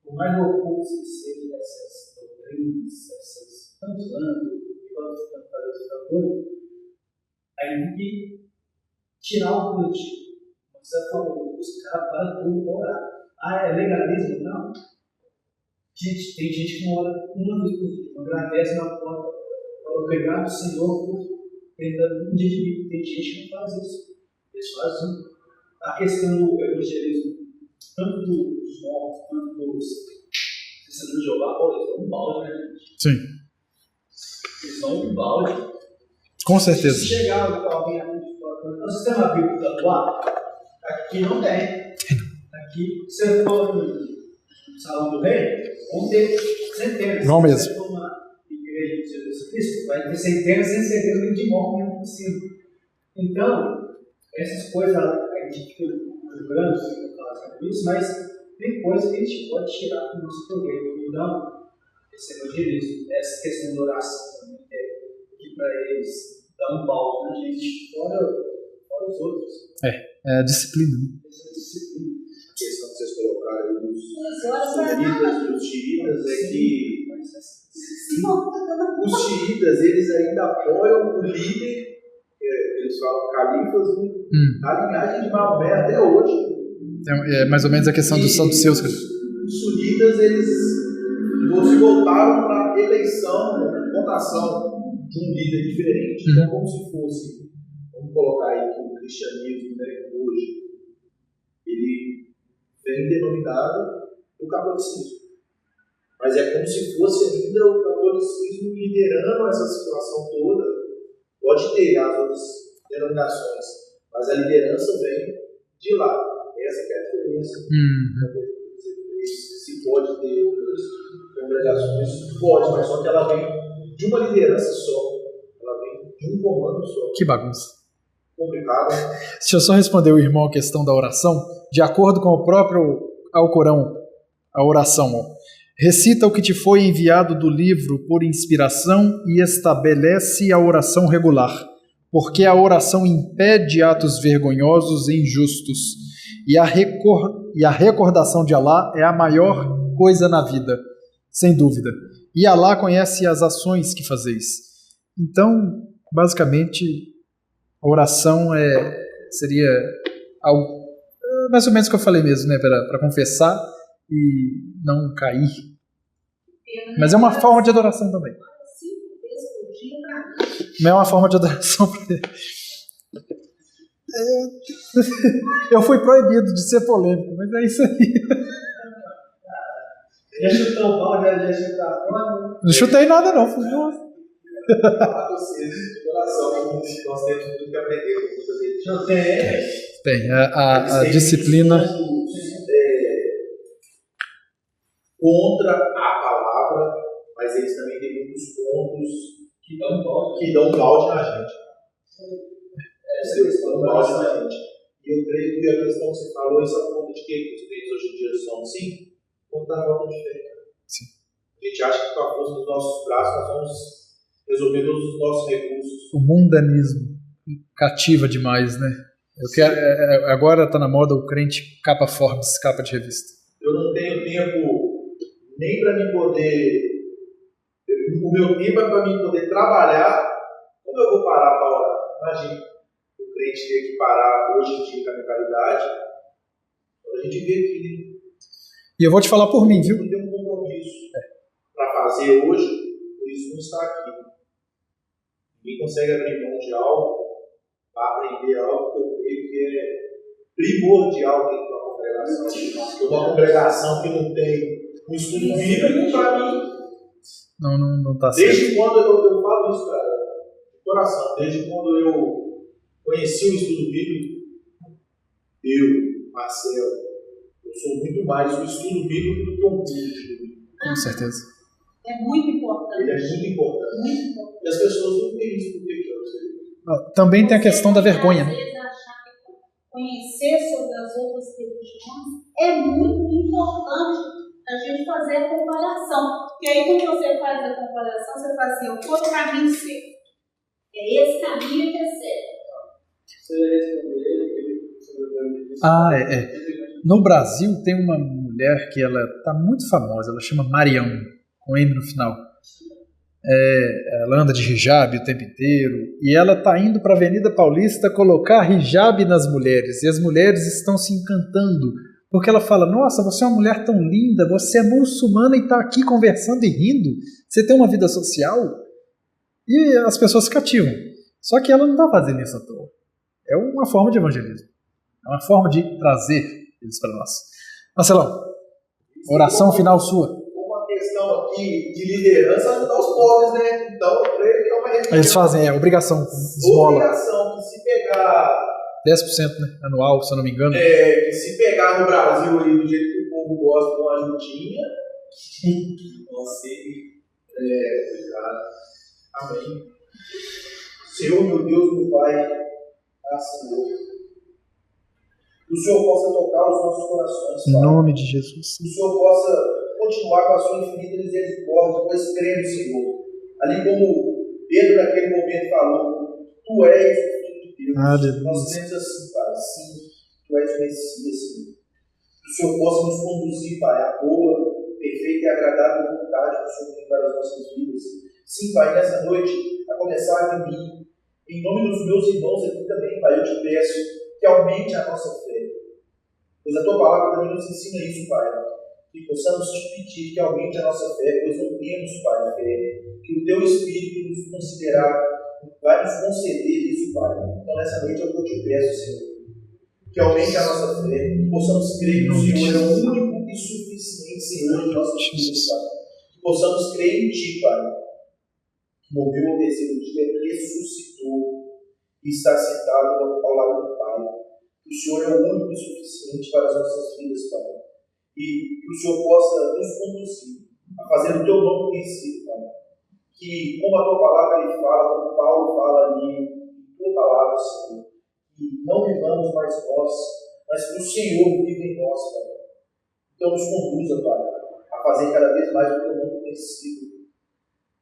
por mais loucos que sejam essas doutrinas, essas tantos anos, enquanto ficando doido, aí tem que tirar o político. Você falou, os caras param tudo para orar. Ah, é legalismo? Não. Gente, tem gente que não ora uma vez por dia, não agradece na porta, fala, obrigado, Senhor, por ter dado um dia de vida. Tem gente que não faz isso. Eles fazem a questão do evangelismo, tanto dos mortos, tanto dos testemunhos de Jeová, eles dão um balde, né, gente? Sim. Eles dão um balde. Com certeza. Se chegar alguém aqui de fora, você tem uma Bíblia tatuada? Aqui não tem. Aqui, se você for no Salão do Rei, vão ter centenas. Não mesmo. Se você for uma igreja de Jesus Cristo, vai ter centenas e centenas de mortos mesmo por cima. Então, essas coisas a gente fica julgando, fica fazendo isso, mas tem coisas que a gente pode tirar do nosso projeto. Então, esse evangelismo, essa questão da oração também, que para eles dá um balde na gente, fora os outros. É a disciplina, né? Essa disciplina. A questão que vocês colocaram aí dos xiitas é que os xiitas, eles ainda apoiam o líder, eles falam califas, da linhagem de Maomé até hoje. É mais ou menos a questão dos saduceus. Os sunitas, eles se voltaram para a eleição, votação de um líder diferente. Então, como se fosse, vamos colocar aí que o cristianismo, né, hoje, ele vem denominado do catolicismo. Mas é como se fosse ainda o catolicismo liderando essa situação toda. Pode ter as outras denominações, mas a liderança vem de lá. Essa que é a diferença. Se pode ter outras congregações, pode, mas só que ela vem de uma liderança só. Ela vem de um comando só. Que bagunça. Complicado. Deixa eu só responder o irmão a questão da oração. De acordo com o próprio Alcorão, a oração, recita o que te foi enviado do livro por inspiração e estabelece a oração regular, porque a oração impede atos vergonhosos e injustos, e a recordação de Alá é a maior coisa na vida, sem dúvida. E Alá conhece as ações que fazeis. Então, basicamente, a oração seria algo mais ou menos o que eu falei mesmo, né? Para confessar e não cair. Mas é uma forma de adoração também. Não é uma forma de adoração. Eu fui proibido de ser polêmico, mas é isso aí. Já chutou o pau, já chutou a fora? Não chutei nada, não. Fui nossa. De coração, nós temos muito que aprender com muitas vezes. Não tem. Tem, a disciplina. Contra a palavra, mas eles também têm muitos pontos Que dão um balde. que dão balde na gente. Eles dão balde na gente. E eu creio que a questão que você falou, isso é o ponto de que os crentes hoje em dia são assim, ponto da falta de fé. Sim. A gente acha que com a força dos nossos braços nós vamos resolver todos os nossos recursos. O mundanismo cativa demais, né? Agora está na moda o crente capa Forbes, capa de revista. Eu não tenho tempo nem para mim poder. O meu tempo é para mim poder trabalhar. Como eu vou parar para orar? Imagina, o crente ter que parar hoje em dia com a mentalidade. A gente vê que E eu vou te falar por mim, viu? não tem um compromisso para fazer hoje, por isso não está aqui. Ninguém consegue abrir mão de algo, para aprender algo que eu creio que primordial dentro de uma congregação. Uma congregação que não tem um estudo bíblico, para mim, Não tá certo. desde quando eu falo isso, cara, de coração, desde quando eu conheci o estudo bíblico, Marcelo, eu sou muito mais o estudo bíblico do que um culto. Com certeza. É muito importante. Ele é muito importante. Muito importante. E as pessoas não têm isso porque eu sei. Também tem a questão da vergonha, né? Às vezes, achar que conhecer sobre as outras religiões é muito importante a gente fazer a comparação. Porque aí, quando você faz a comparação, você fala assim: eu vou o caminho certo. É esse caminho que é certo. Você respondeu ele É. No Brasil tem uma mulher que ela tá muito famosa, ela chama Marião, com M no final. Ela anda de hijab o tempo inteiro e ela tá indo para a Avenida Paulista colocar hijab nas mulheres e as mulheres estão se encantando porque ela fala: nossa, você é uma mulher tão linda, você é muçulmana e tá aqui conversando e rindo, você tem uma vida social, e as pessoas se cativam. Só que ela não tá fazendo isso à toa. É uma forma de evangelismo, é uma forma de trazer eles para nós. Marcelão, oração final sua. Uma questão aqui de liderança ajudar os pobres, né? Então eu creio que é uma religião. Eles fazem obrigação, esmola. Obrigação, que se pegar 10%, né, anual, se eu não me engano. que se pegar no Brasil aí do jeito que o povo gosta de uma ajudinha, nossa, obrigado. Amém. Senhor, meu Deus, meu Pai, Senhor, que o Senhor possa tocar os nossos corações, Em Pai. nome de Jesus. Que o Senhor possa continuar com a sua infinita misericórdia, pois cremos, Senhor. Ali como Pedro naquele momento falou: Tu és o Filho de Deus. Aleluia. Nós cremos assim, Pai. Sim, Tu és o Messias, Senhor. Que o Senhor possa nos conduzir, Pai, a boa, perfeita e agradável vontade que o Senhor tem para as nossas vidas. Sim, Pai, nessa noite, a começar de mim, em nome dos meus irmãos aqui também, Pai, eu te peço que aumente a nossa fé. Pois a Tua palavra também nos ensina isso, Pai. Que possamos te pedir que aumente a nossa fé, pois não temos, Pai, fé. Que o Teu Espírito nos considerar, vai nos conceder isso, Pai. Então, nessa noite, eu te peço, Senhor, que aumente a nossa fé, que possamos crer que o Senhor é o único e suficiente Senhor de nossas vidas, Pai. Que possamos crer em Ti, Pai, que morreu ao terceiro dia, ressuscitou e está sentado ao lado do Pai. Que o Senhor é o único e suficiente para as nossas vidas, Pai. E que o Senhor possa nos conduzir a fazer o Teu nome conhecido, Pai. Que, como a Tua palavra ele fala, como Paulo fala ali, em Tua palavra, Senhor, que não vivamos mais nós, mas que o Senhor vive em nós, Pai. Então nos conduza, Pai, a fazer cada vez mais o Teu nome conhecido.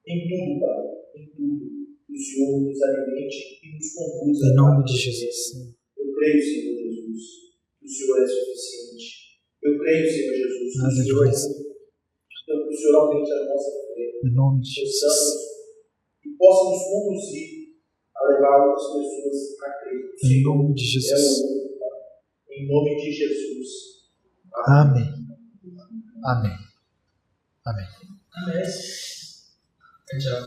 Em tudo, Pai, em tudo. Que o Senhor nos alimente e nos conduza. Em nome de Jesus. Eu creio, Senhor Jesus, que o Senhor é suficiente. Eu creio, Senhor Jesus, que o Senhor é suficiente. Então, que o Senhor aumente a nossa fé. Em nome de Jesus. E possa nos conduzir a levar outras pessoas a crer. Em nome de Jesus. Em nome de Jesus. Amém. Amém. Amém. Amém. Tchau.